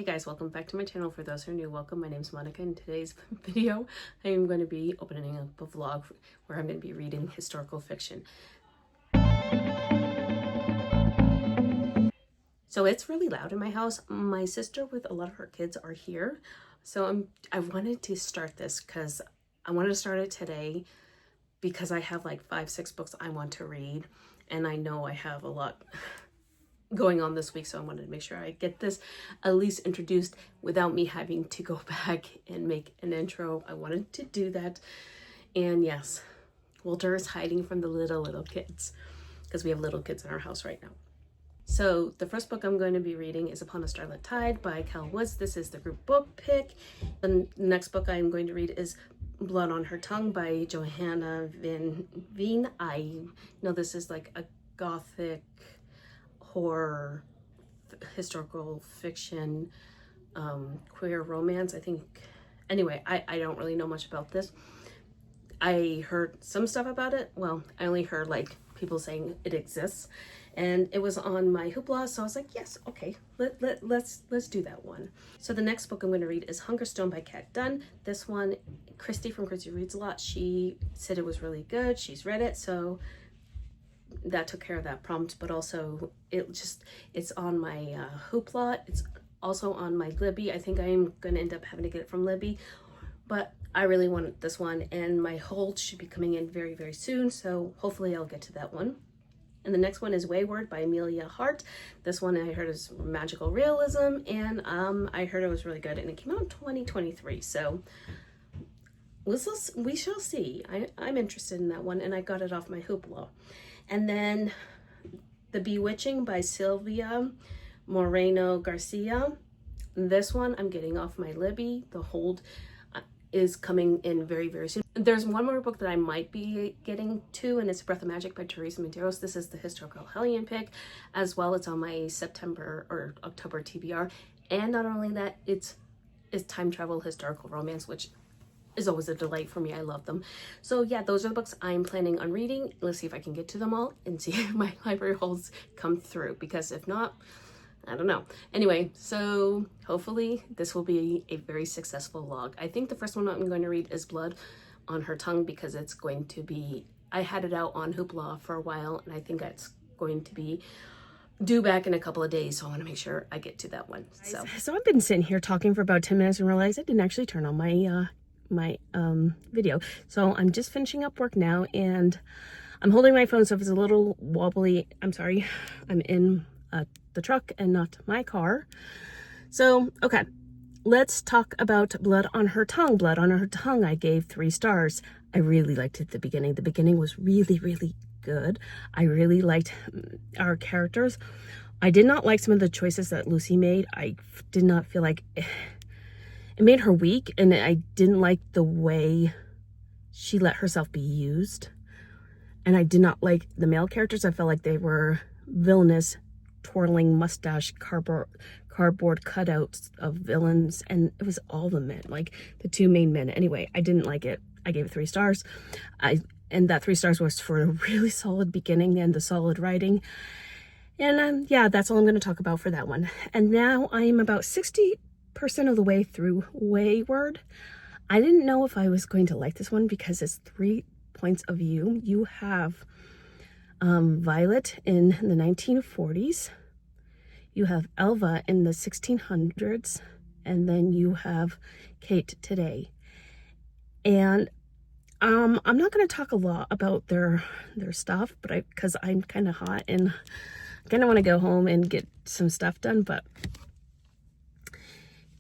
Hey guys, welcome back to my channel. For those who are new, welcome. My name is Monica. In today's video, I am going to be opening up a vlog where I'm going to be reading historical fiction. So it's really loud in my house. My sister with a lot of her kids are here. So I wanted to start this because I wanted to start it today because I have like 5-6 books I want to read. And I know I have a lot going on this week, so I wanted to make sure I get this at least introduced without me having to go back and make an intro. I wanted to do that. And yes, Walter is hiding from the little kids because we have little kids in our house right now. So the first book I'm going to be reading is Upon a Starlit Tide by Cal Woods. This is the group book pick. The next book I'm going to read is Blood on Her Tongue by Johanna Veen. I know this is like a gothic horror, historical fiction, queer romance, I think. Anyway, I don't really know much about this. I heard some stuff about it. Well, I only heard like people saying it exists, and it was on my Hoopla, so I was like, yes, okay, let's do that one. So the next book I'm going to read is Hungerstone by Kat Dunn. This one, Christi from Christi Reads a Lot, she said it was really good. She's read it, so that took care of that prompt. But also it's on my Hoopla. It's also on my Libby. I think I'm gonna end up having to get it from Libby, but I really wanted this one, and my hold should be coming in very soon, so hopefully I'll get to that one. And the next one is Wayward by Amelia Hart. This one I heard is magical realism, and I heard it was really good, and it came out in 2023, so we shall see. I'm interested in that one, and I got it off my Hoopla. And then The Bewitching by Sylvia Moreno Garcia. This one I'm getting off my Libby. The hold is coming in very soon. There's one more book that I might be getting to, and it's Breath of Magic by Teresa Medeiros. This is the historical Hellion pick as well. It's on my September or October TBR. And not only that, it's time travel historical romance, which is always a delight for me. I love them. So yeah, those are the books I'm planning on reading. Let's see if I can get to them all and see if my library holds come through, because if not, I don't know. Anyway, so hopefully this will be a very successful vlog. I think the first one I'm going to read is Blood on Her Tongue, because it's going to be, I had it out on Hoopla for a while, and I think it's going to be due back in a couple of days, so I want to make sure I get to that one. So I've been sitting here talking for about 10 minutes and realized I didn't actually turn on my video. So I'm just finishing up work now, and I'm holding my phone, so if it's a little wobbly, I'm sorry. I'm in the truck and not my car. So okay, let's talk about Blood on Her Tongue. Blood on Her Tongue I gave 3 stars. I really liked it. The beginning was really good. I really liked our characters. I did not like some of the choices that Lucy made. I did not feel like it made her weak, and I didn't like the way she let herself be used. And I did not like the male characters. I felt like they were villainous, twirling mustache, cardboard cutouts of villains, and it was all the men, like the 2 main men. Anyway, I didn't like it. I gave it 3 stars. And that 3 stars was for a really solid beginning and the solid writing. And yeah, that's all I'm going to talk about for that one. And now I'm about 60% of the way through Wayward. I didn't know if I was going to like this one because it's 3 points of view. You have Violet in the 1940s, you have Elva in the 1600s, and then you have Kate today. And I'm not going to talk a lot about their stuff, but because I'm kind of hot and I kind of want to go home and get some stuff done. But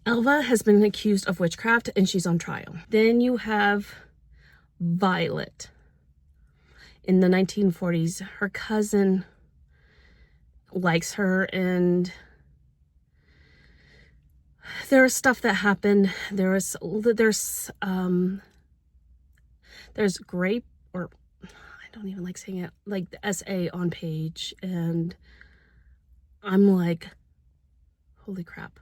Elva has been accused of witchcraft and she's on trial. Then you have Violet in the 1940s. Her cousin likes her, and there's stuff that happened. There's grape, or I don't even like saying it, like the SA on page, and I'm like, holy crap.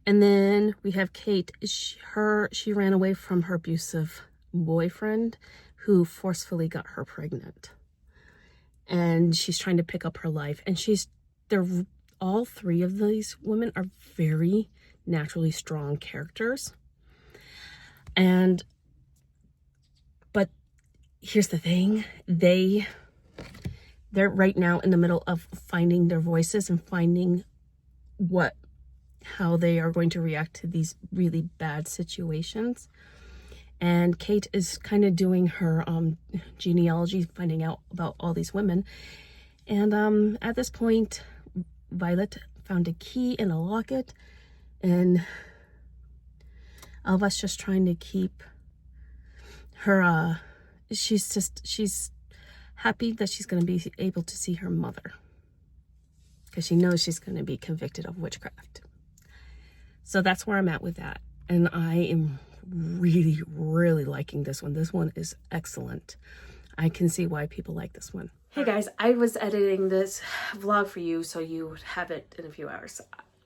And then we have Kate. She ran away from her abusive boyfriend who forcefully got her pregnant. And she's trying to pick up her life. And all 3 of these women are very naturally strong characters. But here's the thing, they're right now in the middle of finding their voices and finding how they are going to react to these really bad situations. And Kate is kind of doing her genealogy, finding out about all these women. And at this point, Violet found a key in a locket, and Elva's just trying to keep her, she's happy that she's going to be able to see her mother, because she knows she's going to be convicted of witchcraft. So that's where I'm at with that. And I am really, really liking this one. This one is excellent. I can see why people like this one. Hey guys, I was editing this vlog for you so you would have it in a few hours.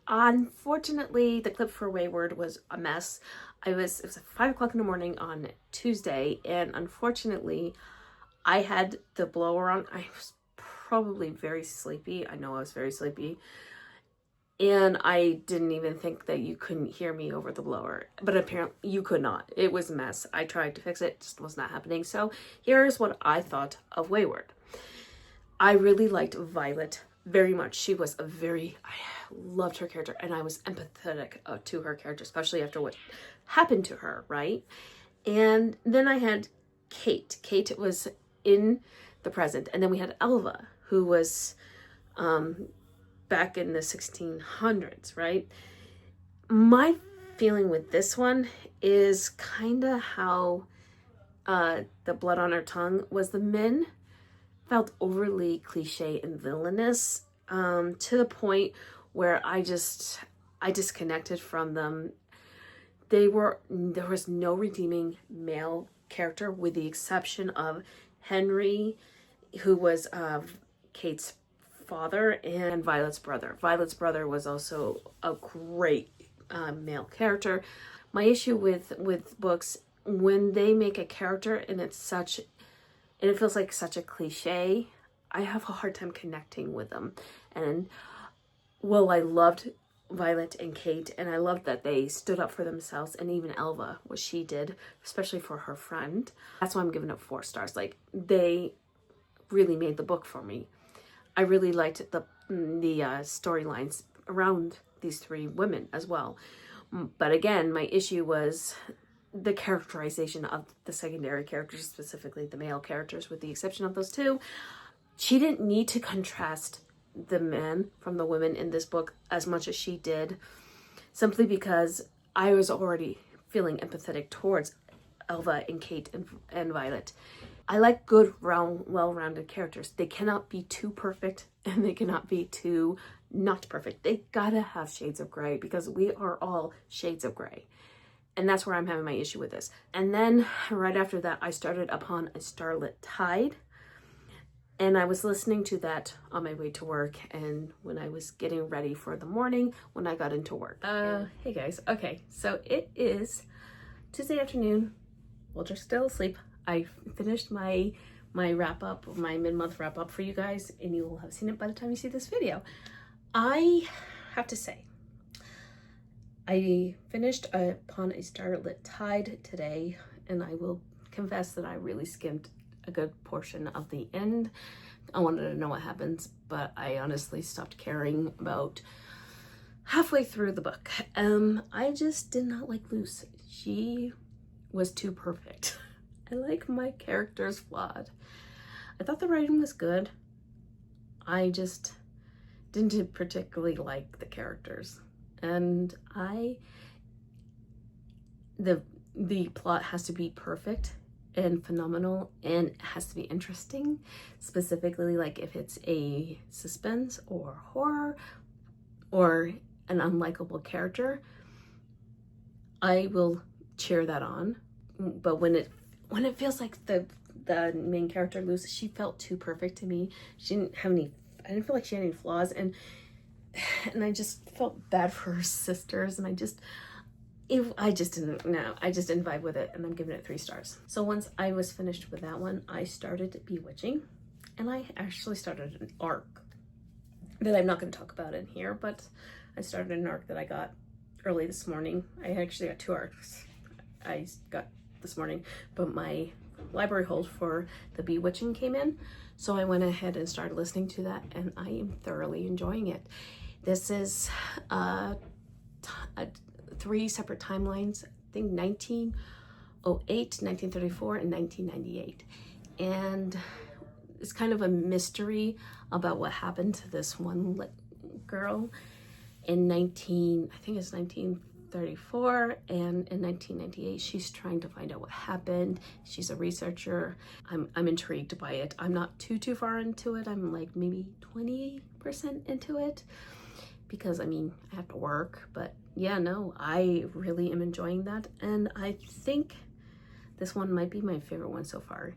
Unfortunately, the clip for Wayward was a mess. It was at 5 o'clock in the morning on Tuesday, and unfortunately, I had the blower on. I was probably very sleepy. I know I was very sleepy. And I didn't even think that you couldn't hear me over the blower. But apparently you could not. It was a mess. I tried to fix it. It just was not happening. So here's what I thought of Wayward. I really liked Violet very much. I loved her character. And I was empathetic to her character, especially after what happened to her, right? And then I had Kate. Kate was in the present. And then we had Elva, who was back in the 1600s, right? My feeling with this one is kind of how the Blood on Her Tongue was. The men felt overly cliche and villainous, to the point where I disconnected from them. There was no redeeming male character, with the exception of Henry, who was Kate's father, and Violet's brother. Violet's brother was also a great male character. My issue with books, when they make a character and it feels like such a cliche, I have a hard time connecting with them. And well, I loved Violet and Kate, and I loved that they stood up for themselves, and even Elva, what she did, especially for her friend. That's why I'm giving it 4 stars. Like, they really made the book for me. I really liked the storylines around these 3 women as well. But again, my issue was the characterization of the secondary characters, specifically the male characters, with the exception of those 2. She didn't need to contrast the men from the women in this book as much as she did, simply because I was already feeling empathetic towards Elva and Kate and Violet. I like good, well-rounded characters. They cannot be too perfect, and they cannot be too not perfect. They gotta have shades of gray, because we are all shades of gray. And that's where I'm having my issue with this. And then right after that, I started Upon a Starlit Tide. And I was listening to that on my way to work, and when I was getting ready for the morning, when I got into work. Hey guys. Okay, so it is Tuesday afternoon. Well, just still asleep. I finished my wrap-up, my mid-month wrap-up for you guys, and you will have seen it by the time you see this video. I have to say, I finished Upon a Starlit Tide today, and I will confess that I really skimmed a good portion of the end. I wanted to know what happens, but I honestly stopped caring about halfway through the book. I just did not like Luce. She was too perfect. I like my characters flawed. I thought the writing was good. I just didn't particularly like the characters. And the plot has to be perfect and phenomenal, and it has to be interesting, specifically like if it's a suspense or horror or an unlikable character, I will cheer that on. But when it feels like the main character Luce, she felt too perfect to me. I didn't feel like she had any flaws, and I just felt bad for her sisters, and I just didn't vibe with it, and I'm giving it 3 stars. So once I was finished with that one, I started Bewitching, and I actually started an arc that I'm not going to talk about in here, but I started an arc that I got early this morning. I actually got 2 arcs I got this morning, but my library hold for The Bewitching came in, so I went ahead and started listening to that, and I am thoroughly enjoying it. This is 3 separate timelines, I think 1908, 1934, and 1998. And it's kind of a mystery about what happened to this one girl in 1934, and in 1998 she's trying to find out what happened. She's a researcher. I'm intrigued by it. I'm not too far into it. I'm like maybe 20% into it, because I mean I have to work, but yeah, no, I really am enjoying that, and I think this one might be my favorite one so far.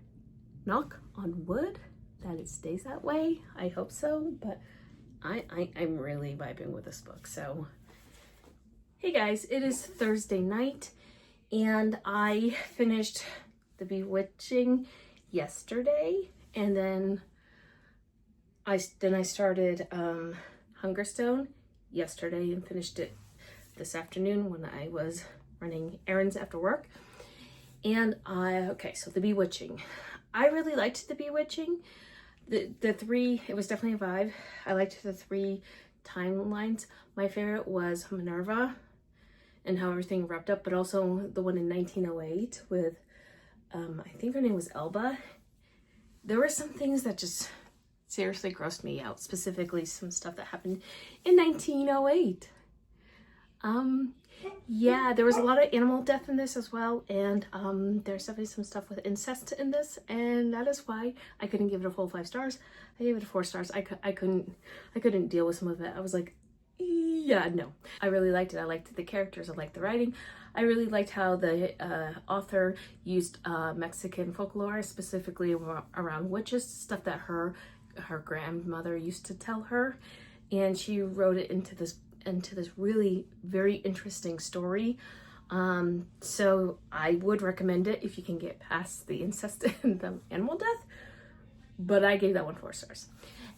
Knock on wood that it stays that way. I hope so, but I'm really vibing with this book. So hey guys, it is Thursday night, and I finished The Bewitching yesterday, and then I started Hungerstone yesterday and finished it this afternoon when I was running errands after work. And okay, so The Bewitching. I really liked The Bewitching. The 3, it was definitely a vibe. I liked the 3 timelines. My favorite was Minerva and how everything wrapped up, but also the one in 1908 with, I think her name was Elba. There were some things that just seriously grossed me out, specifically some stuff that happened in 1908. Yeah, there was a lot of animal death in this as well, and there's definitely some stuff with incest in this, and that is why I couldn't give it a full 5 stars. I gave it 4 stars. I couldn't deal with some of it. I was like, yeah, no. I really liked it. I liked the characters. I liked the writing. I really liked how the author used Mexican folklore, specifically around witches, stuff that her grandmother used to tell her, and she wrote it into this really very interesting story. So I would recommend it if you can get past the incest and the animal death, but I gave that one 4 stars.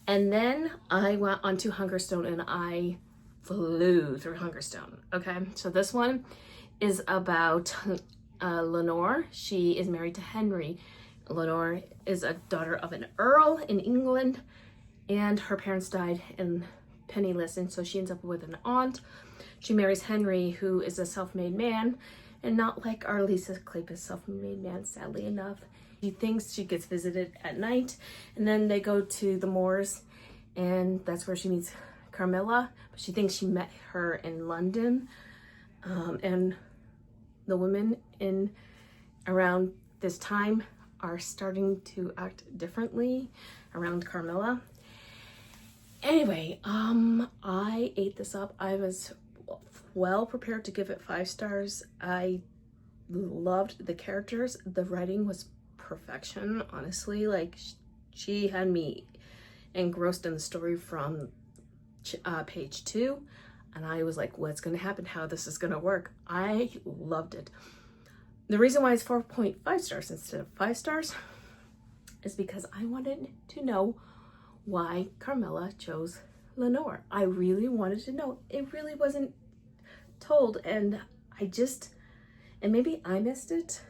And then I went on to Hungerstone, and I flew through Hungerstone. Okay, so this one is about Lenore. She is married to Henry. Lenore is a daughter of an earl in England, and her parents died and penniless, and so she ends up with an aunt. She marries Henry, who is a self-made man, and not like our Lisa Kleypas self-made man, sadly enough. She thinks she gets visited at night, and then they go to the moors, and that's where she meets Carmilla, but she thinks she met her in London. And the women in around this time are starting to act differently around Carmilla. Anyway, I ate this up. I was well prepared to give it 5 stars. I loved the characters. The writing was perfection, honestly. Like, she had me engrossed in the story from page 2, and I was like, what's gonna happen? How this is gonna work? I loved it. The reason why it's 4.5 stars instead of 5 stars is because I wanted to know why Carmilla chose Lenore. I really wanted to know. It really wasn't told, and and maybe I missed it,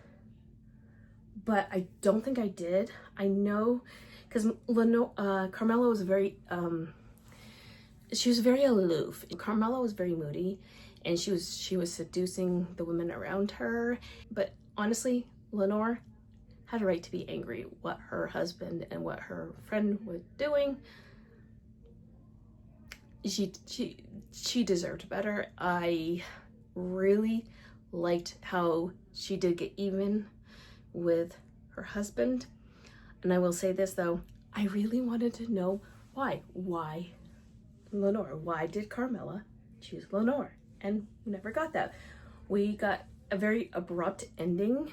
but I don't think I did. I know, because Carmilla was very, she was very aloof. Carmilla was very moody, and she was seducing the women around her. But honestly, Lenore had a right to be angry what her husband and what her friend was doing. She deserved better. I really liked how she did get even with her husband. And I will say this though, I really wanted to know why Lenore. Why did Carmilla choose Lenore? And we never got that. We got a very abrupt ending,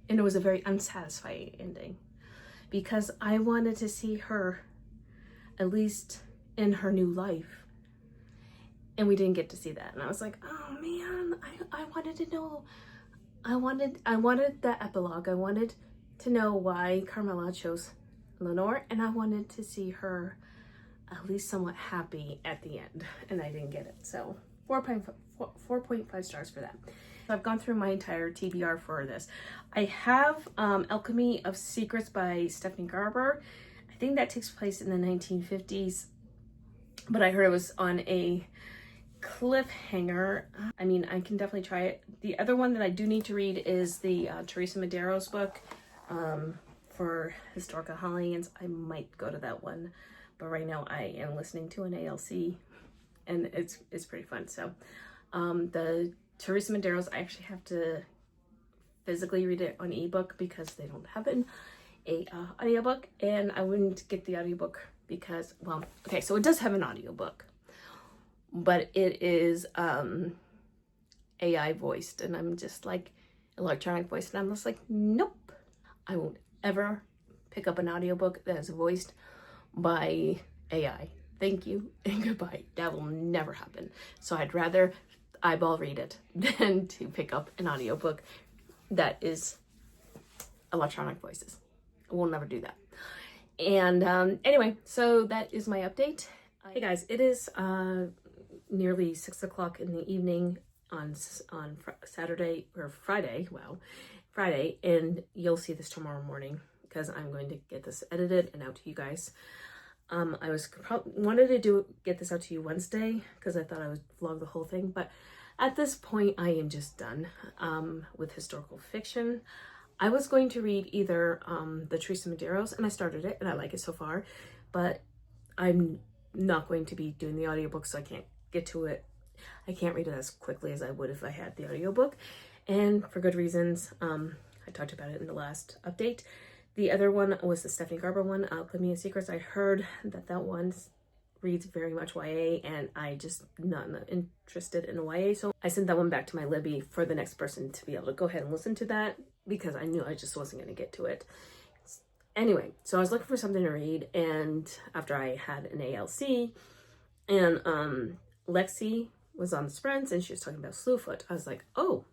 and it was a very unsatisfying ending, because I wanted to see her at least in her new life, and we didn't get to see that. And I was like, oh man, I wanted to know. I wanted that epilogue. I wanted to know why Carmilla chose Lenore, and I wanted to see her at least somewhat happy at the end, and I didn't get it. So 4.5 stars for that. So I've gone through my entire TBR for this. I have Alchemy of Secrets by Stephanie Garber. I think that takes place in the 1950s, but I heard it was on a cliffhanger. I mean, I can definitely try it. The other one that I do need to read is the Teresa Medeiros book for historical Hollyans. I might go to that one, but right now I am listening to an ALC, and it's pretty fun. So the Teresa Medeiros, I actually have to physically read it on ebook because they don't have an audiobook, and I wouldn't get the audiobook because, well, okay, so it does have an audiobook, but it is AI voiced, and I'm just like, electronic voice, and I'm just like, nope, I won't ever pick up an audiobook that is voiced by AI. Thank you and goodbye. That will never happen. So I'd rather eyeball read it than to pick up an audiobook that is electronic voices. I will never do that. And anyway, so that is my update. Hey guys, it is nearly 6 o'clock in the evening on Saturday or Friday. Wow, Friday, and you'll see this tomorrow morning because I'm going to get this edited and out to you guys. I wanted to get this out to you Wednesday because I thought I would vlog the whole thing, but at this point I am just done with historical fiction. I was going to read either the Teresa Medeiros, and I started it and I like it so far, but I'm not going to be doing the audiobook, so I can't get to it. I can't read it as quickly as I would if I had the audiobook, and for good reasons. I talked about it in the last update. The other one was the Stephanie Garber one, Alchemy of Secrets. I heard that one reads very much YA, and I just not interested in YA, so I sent that one back to my Libby for the next person to be able to go ahead and listen to that because I knew I just wasn't going to get to it. Anyway, so I was looking for something to read, and after I had an ALC, and Lexi was on the Sprints, and she was talking about Slewfoot. I was like, oh,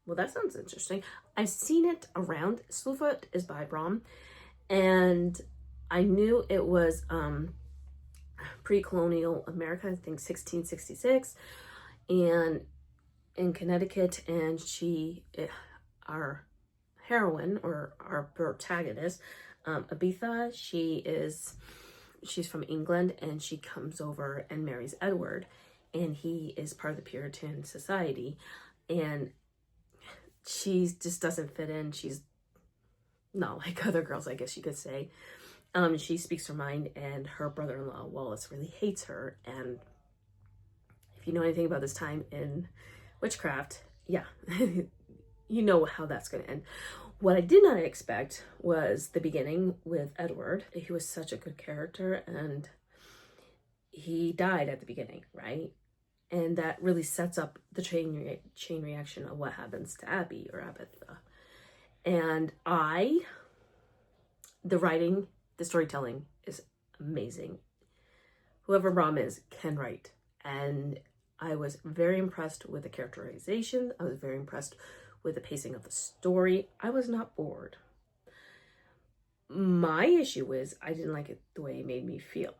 well, that sounds interesting. I've seen it around. Slewfoot is by Brom, and I knew it was pre-colonial America, I think 1666, and in Connecticut, and our heroine, or our protagonist, Abitha, she's from England, and she comes over and marries Edward, and he is part of the Puritan society, and she just doesn't fit in. She's not like other girls, I guess you could say. She speaks her mind, and her brother-in-law Wallace really hates her, and if you know anything about this time in witchcraft, yeah, you know how that's going to end. What I did not expect was the beginning with Edward. He was such a good character, and he died at the beginning, right? And that really sets up the chain reaction of what happens to Abby or Abitha. And the writing, the storytelling is amazing. Whoever Brom is can write. And I was very impressed with the characterization. I was very impressed with the pacing of the story. I was not bored. My issue is I didn't like it the way it made me feel.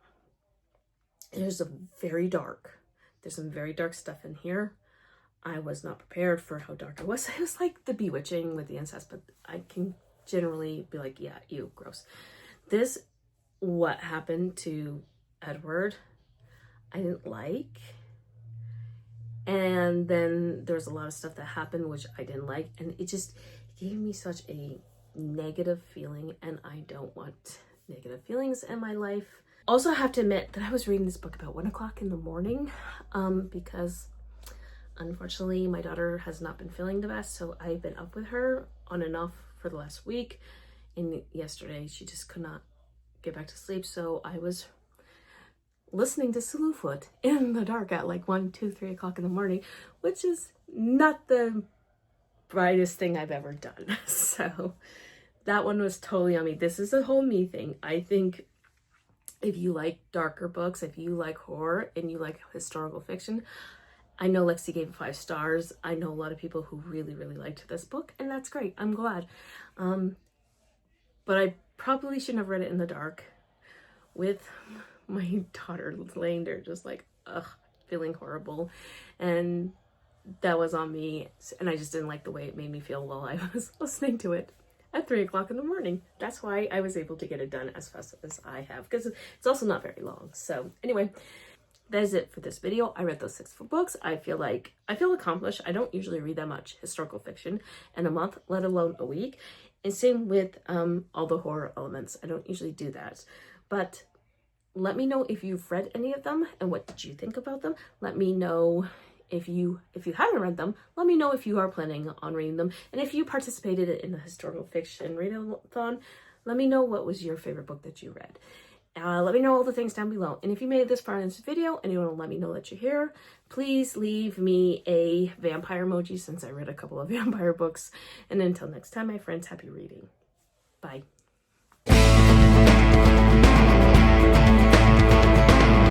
It was very dark. There's some very dark stuff in here. I was not prepared for how dark it was. It was like the bewitching with the incest, but I can generally be like, yeah, ew, gross. This, what happened to Edward, I didn't like. And then there's a lot of stuff that happened which I didn't like, and it just gave me such a negative feeling, and I don't want negative feelings in my life. Also, I have to admit that I was reading this book about 1 o'clock in the morning because unfortunately my daughter has not been feeling the best, so I've been up with her on and off for the last week, and yesterday she just could not get back to sleep, so I was listening to Slewfoot in the dark at like 1, 2, 3 o'clock in the morning, which is not the brightest thing I've ever done. So that one was totally on me. This is a whole me thing. I think if you like darker books, if you like horror and you like historical fiction, I know Lexi gave it 5 stars. I know a lot of people who really, really liked this book, and that's great. I'm glad. But I probably shouldn't have read it in the dark with my daughter laying there just like, ugh, feeling horrible. And that was on me, and I just didn't like the way it made me feel while I was listening to it at 3 o'clock in the morning. That's why I was able to get it done as fast as I have, because it's also not very long. So anyway, that is it for this video. I read those 6 books. I feel accomplished. I don't usually read that much historical fiction in a month, let alone a week. And same with all the horror elements. I don't usually do that. But let me know if you've read any of them and what did you think about them. Let me know if you haven't read them. Let me know if you are planning on reading them. And if you participated in the historical fiction readathon, let me know what was your favorite book that you read. Let me know all the things down below. And if you made it this far in this video and you want to let me know that you're here, please leave me a vampire emoji since I read a couple of vampire books. And until next time, my friends, happy reading. Bye.